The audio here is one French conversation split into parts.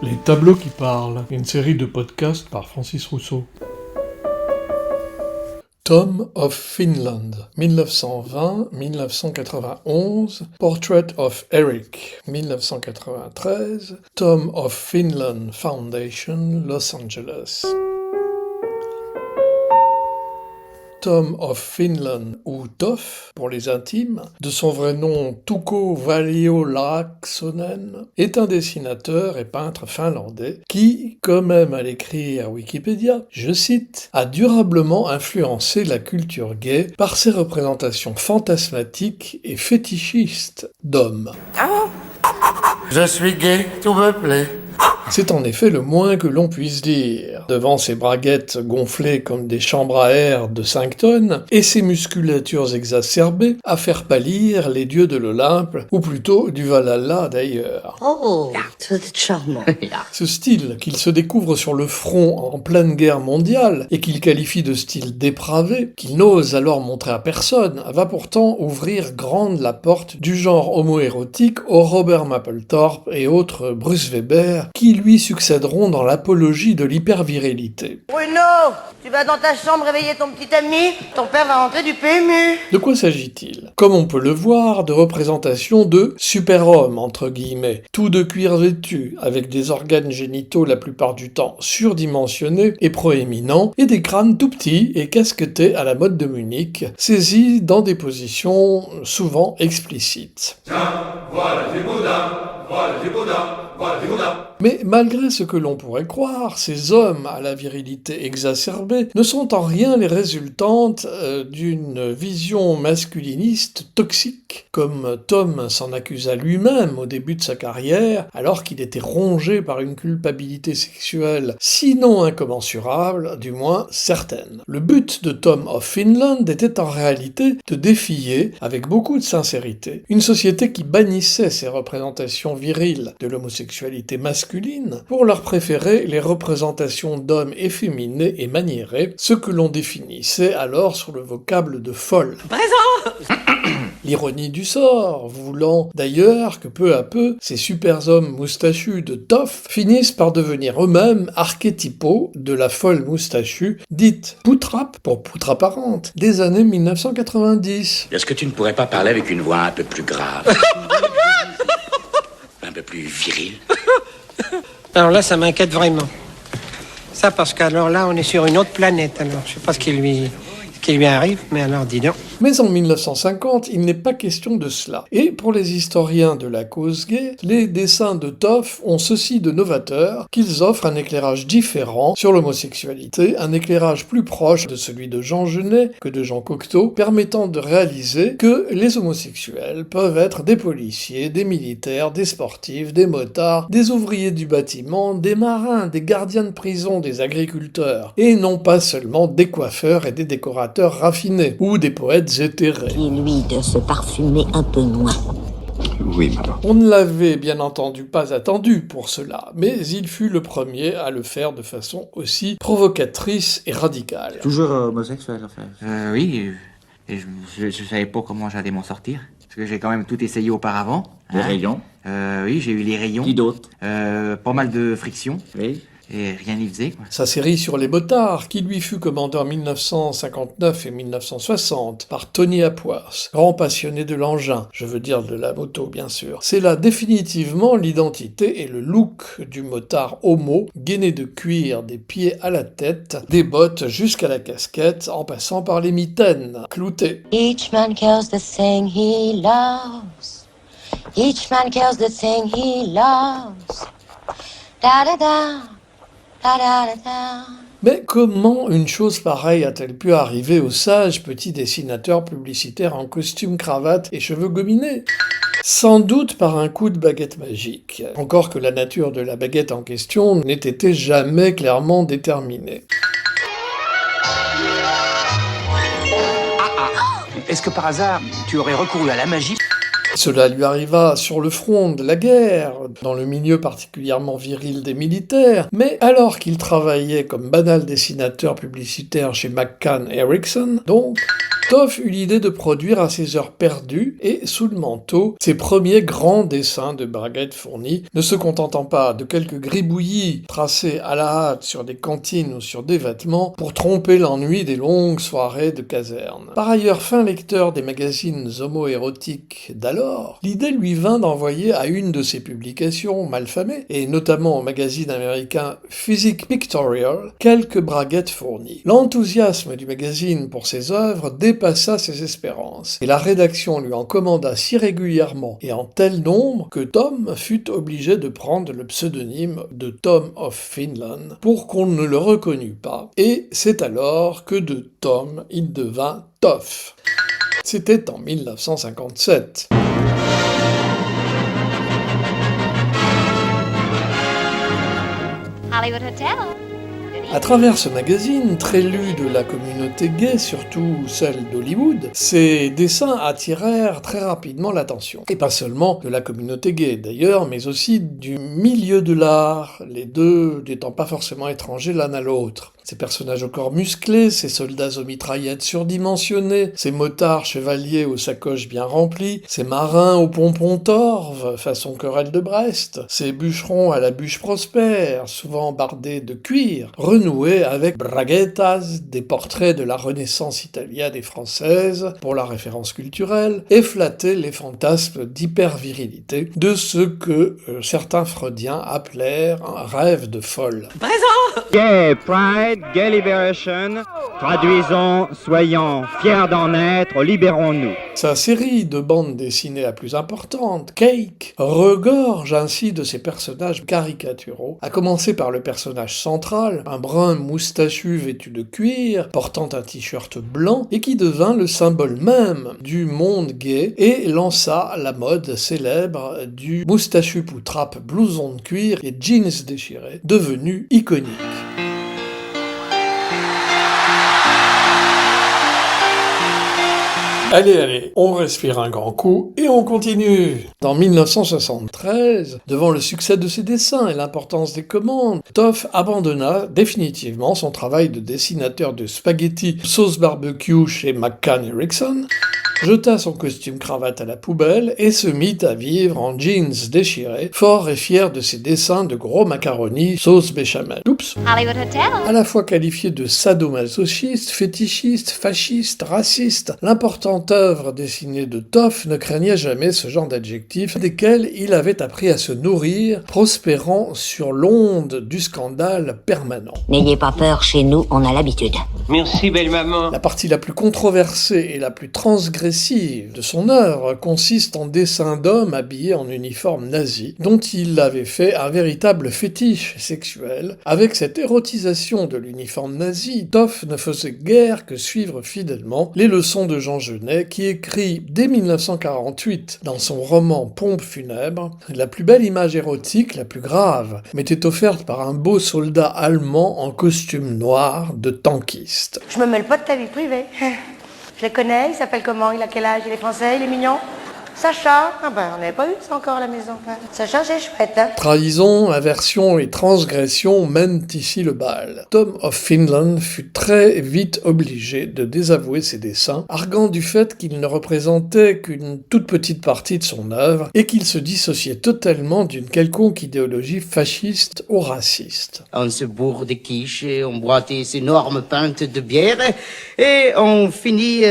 Les tableaux qui parlent, une série de podcasts par Francis Rousseau. Tom of Finland, 1920-1991, Portrait of Eric, 1993, Tom of Finland Foundation, Los Angeles. Tom of Finland, ou Toff pour les intimes, de son vrai nom Touko Valliolaaksonen, est un dessinateur et peintre finlandais qui, comme aime à l'écrire Wikipédia, je cite, a durablement influencé la culture gay par ses représentations fantasmatiques et fétichistes d'hommes. Je suis gay, tout me plaît. C'est en effet le moins que l'on puisse dire. Devant ses braguettes gonflées comme des chambres à air de 5 tonnes, et ses musculatures exacerbées à faire pâlir les dieux de l'Olympe, ou plutôt du Valhalla d'ailleurs. Oh, c'est charmant. Ce style, qu'il se découvre sur le front en pleine guerre mondiale, et qu'il qualifie de style dépravé, qu'il n'ose alors montrer à personne, va pourtant ouvrir grande la porte du genre homoérotique aux Robert Mapplethorpe et autres Bruce Weber, qui lui succéderont dans l'apologie de l'hypervirilité. Bruno, tu vas dans ta chambre réveiller ton petit ami. Ton père va rentrer du PMU. De quoi s'agit-il? Comme on peut le voir, de représentations de super-hommes, entre guillemets, tout de cuir vêtu, avec des organes génitaux la plupart du temps surdimensionnés et proéminents, et des crânes tout petits et casquetés à la mode de Munich, saisis dans des positions souvent explicites. Tiens, voilà des Bouddhas, voilà des Bouddhas, voilà des Bouddhas. Mais malgré ce que l'on pourrait croire, ces hommes à la virilité exacerbée ne sont en rien les résultantes d'une vision masculiniste toxique, comme Tom s'en accusa lui-même au début de sa carrière, alors qu'il était rongé par une culpabilité sexuelle sinon incommensurable, du moins certaine. Le but de Tom of Finland était en réalité de défier, avec beaucoup de sincérité, une société qui bannissait ces représentations viriles de l'homosexualité masculine pour leur préférer les représentations d'hommes efféminés et maniérés, ce que l'on définissait alors sous le vocable de folle. L'ironie du sort, voulant d'ailleurs que peu à peu, ces super-hommes moustachus de Toff finissent par devenir eux-mêmes archétypaux de la folle moustachue, dite poutrap pour poutre apparente, des années 1990. Est-ce que tu ne pourrais pas parler avec une voix un peu plus grave? Un peu plus virile? Alors là, ça m'inquiète vraiment. Ça, parce qu'alors là, on est sur une autre planète. Alors, je sais pas ce qui lui arrive, mais alors, dis donc. Mais en 1950, il n'est pas question de cela. Et pour les historiens de la cause gay, les dessins de Toff ont ceci de novateur qu'ils offrent un éclairage différent sur l'homosexualité, un éclairage plus proche de celui de Jean Genet que de Jean Cocteau, permettant de réaliser que les homosexuels peuvent être des policiers, des militaires, des sportifs, des motards, des ouvriers du bâtiment, des marins, des gardiens de prison, des agriculteurs, et non pas seulement des coiffeurs et des décorateurs raffinés, ou des poètes éthérés. Dis-lui de se parfumer un peu moins. Oui, maman. On ne l'avait bien entendu pas attendu pour cela, mais il fut le premier à le faire de façon aussi provocatrice et radicale. Toujours homosexuel, enfin. Oui, et je savais pas comment j'allais m'en sortir. Parce que j'ai quand même tout essayé auparavant. Les rayons. Oui, j'ai eu les rayons. Qui d'autre? Pas mal de friction. Oui. Et rien n'y faisait, quoi. Sa série sur les motards, qui lui fut commandée en 1959 et 1960 par Tony Apworth, grand passionné de l'engin, je veux dire de la moto bien sûr. C'est là définitivement l'identité et le look du motard homo, gainé de cuir des pieds à la tête, des bottes jusqu'à la casquette, en passant par les mitaines, cloutées. Each man cares the thing he loves. Each man cares the thing he loves. Da da da. Da da da da. Mais comment une chose pareille a-t-elle pu arriver au sage petit dessinateur publicitaire en costume, cravate et cheveux gominés? Sans doute par un coup de baguette magique, encore que la nature de la baguette en question n'ait été jamais clairement déterminée. Est-ce que par hasard, tu aurais recouru à la magie? Cela lui arriva sur le front de la guerre, dans le milieu particulièrement viril des militaires, mais alors qu'il travaillait comme banal dessinateur publicitaire chez McCann Erickson, donc, Toff eut l'idée de produire à ses heures perdues et sous le manteau ses premiers grands dessins de Braguette fournis, ne se contentant pas de quelques gribouillis tracés à la hâte sur des cantines ou sur des vêtements pour tromper l'ennui des longues soirées de caserne. Par ailleurs, fin lecteur des magazines homo-érotiques d'alors, l'idée lui vint d'envoyer à une de ses publications malfamées, et notamment au magazine américain Physique Pictorial, quelques braguettes fournies. L'enthousiasme du magazine pour ses œuvres dépassa ses espérances, et la rédaction lui en commanda si régulièrement et en tel nombre que Tom fut obligé de prendre le pseudonyme de Tom of Finland pour qu'on ne le reconnût pas, et c'est alors que de Tom il devint Toff. C'était en 1957. Hollywood Hotel. À travers ce magazine, très lu de la communauté gay, surtout celle d'Hollywood, ses dessins attirèrent très rapidement l'attention. Et pas seulement de la communauté gay d'ailleurs, mais aussi du milieu de l'art, les deux n'étant pas forcément étrangers l'un à l'autre. Ces personnages au corps musclés, ces soldats aux mitraillettes surdimensionnées, ces motards chevaliers aux sacoches bien remplies, ces marins aux pompons torves, façon querelle de Brest, ces bûcherons à la bûche prospère, souvent bardés de cuir, renoués avec braguetas, des portraits de la Renaissance italienne et française, pour la référence culturelle, et flattaient les fantasmes d'hypervirilité de ce que certains freudiens appelèrent un rêve de folle. Gay Pride, Gay Liberation, traduisons, soyons fiers d'en être, libérons-nous. Sa série de bandes dessinées la plus importante, Cake, regorge ainsi de ces personnages caricaturaux, à commencer par le personnage central, un brun moustachu vêtu de cuir, portant un t-shirt blanc, et qui devint le symbole même du monde gay et lança la mode célèbre du moustachu poutrape blouson de cuir et jeans déchirés, devenu iconique. Allez, on respire un grand coup et on continue. Dans 1973, devant le succès de ses dessins et l'importance des commandes, Toff abandonna définitivement son travail de dessinateur de spaghetti sauce barbecue chez McCann Erickson, jeta son costume cravate à la poubelle et se mit à vivre en jeans déchirés, fort et fier de ses dessins de gros macaroni sauce béchamel. Oups. Hollywood Hotel. À la fois qualifié de sadomasochiste, fétichiste, fasciste, raciste, l'importante œuvre dessinée de Toff ne craignait jamais ce genre d'adjectifs desquels il avait appris à se nourrir, prospérant sur l'onde du scandale permanent. N'ayez pas peur, chez nous, on a l'habitude. Merci, belle maman. La partie la plus controversée et la plus transgressive de son œuvre consiste en dessins d'hommes habillés en uniforme nazi, dont il avait fait un véritable fétiche sexuel. Avec cette érotisation de l'uniforme nazi, Toff ne faisait guère que suivre fidèlement les leçons de Jean Genet, qui écrit dès 1948 dans son roman Pompe funèbre, la plus belle image érotique, la plus grave, m'était offerte par un beau soldat allemand en costume noir de tankiste. Je me mêle pas de ta vie privée. Je le connais, il s'appelle comment? Il a quel âge? Il est français, il est mignon? Sacha? Ah ben, on n'avait pas eu ça encore à la maison. Sacha, c'est chouette, hein? Trahison, aversion et transgression mènent ici le bal. Tom of Finland fut très vite obligé de désavouer ses dessins, arguant du fait qu'ils ne représentaient qu'une toute petite partie de son œuvre et qu'il se dissociait totalement d'une quelconque idéologie fasciste ou raciste. On se bourre de quiche et on boit des énormes pintes de bière et on finit...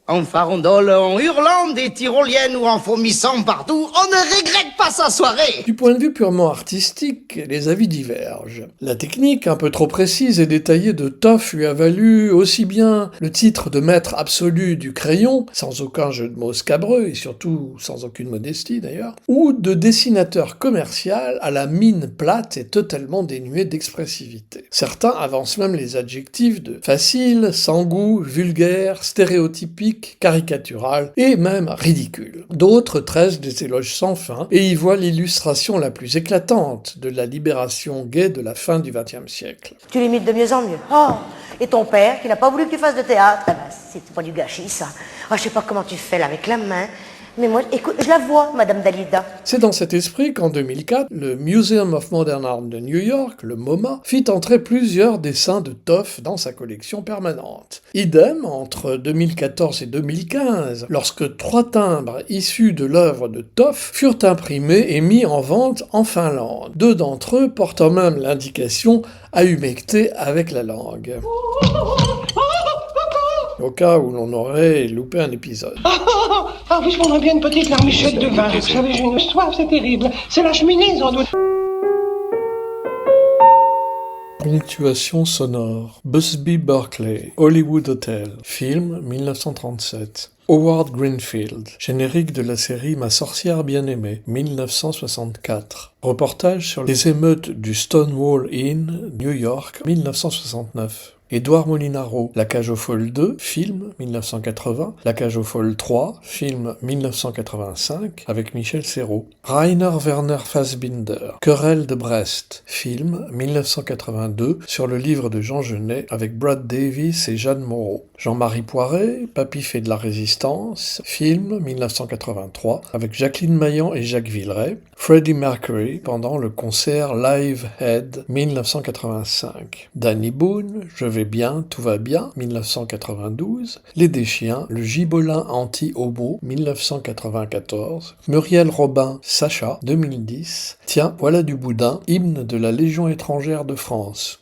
en farandole, en hurlant des tyroliennes ou en vomissant partout, on ne regrette pas sa soirée. Du point de vue purement artistique, les avis divergent. La technique, un peu trop précise et détaillée de Toff lui a valu aussi bien le titre de maître absolu du crayon, sans aucun jeu de mots scabreux et surtout sans aucune modestie d'ailleurs, ou de dessinateur commercial à la mine plate et totalement dénué d'expressivité. Certains avancent même les adjectifs de facile, sans goût, vulgaire, stéréotypique, caricatural et même ridicule. D'autres tressent des éloges sans fin et y voient l'illustration la plus éclatante de la libération gay de la fin du XXe siècle. Tu l'imites de mieux en mieux. Oh, et ton père, qui n'a pas voulu que tu fasses de théâtre, eh ben, c'est pas du gâchis, ça. Oh, je sais pas comment tu fais là avec la main. Mais moi, écoute, je la vois, Madame Dalida. C'est dans cet esprit qu'en 2004, le Museum of Modern Art de New York, le MoMA, fit entrer plusieurs dessins de Toff dans sa collection permanente. Idem entre 2014 et 2015, lorsque 3 timbres issus de l'œuvre de Toff furent imprimés et mis en vente en Finlande. 2 d'entre eux portant même l'indication à humecter avec la langue. Au cas où l'on aurait loupé un épisode. Ah oui, je prendrais bien une petite larmichette de vin. Vous savez, j'ai une soif, c'est terrible. C'est la cheminée, sans doute. Ponctuation sonore. Busby Berkeley, Hollywood Hotel, film 1937. Howard Greenfield, générique de la série Ma sorcière bien-aimée, 1964. Reportage sur les émeutes du Stonewall Inn, New York, 1969. Édouard Molinaro, La cage aux folles 2, film 1980, La cage aux folles 3, film 1985, avec Michel Serrault. Rainer Werner Fassbinder, Querelle de Brest, film 1982, sur le livre de Jean Genet, avec Brad Davis et Jeanne Moreau. Jean-Marie Poiret, Papy fait de la résistance, film 1983, avec Jacqueline Maillan et Jacques Villeray. Freddie Mercury, pendant le concert Live Aid 1985. Danny Boone, Je vais bien, tout va bien, 1992. Les Deschiens, Le Gibolin anti-homo, 1994. Muriel Robin, Sacha, 2010. Tiens, voilà du boudin, hymne de la Légion étrangère de France.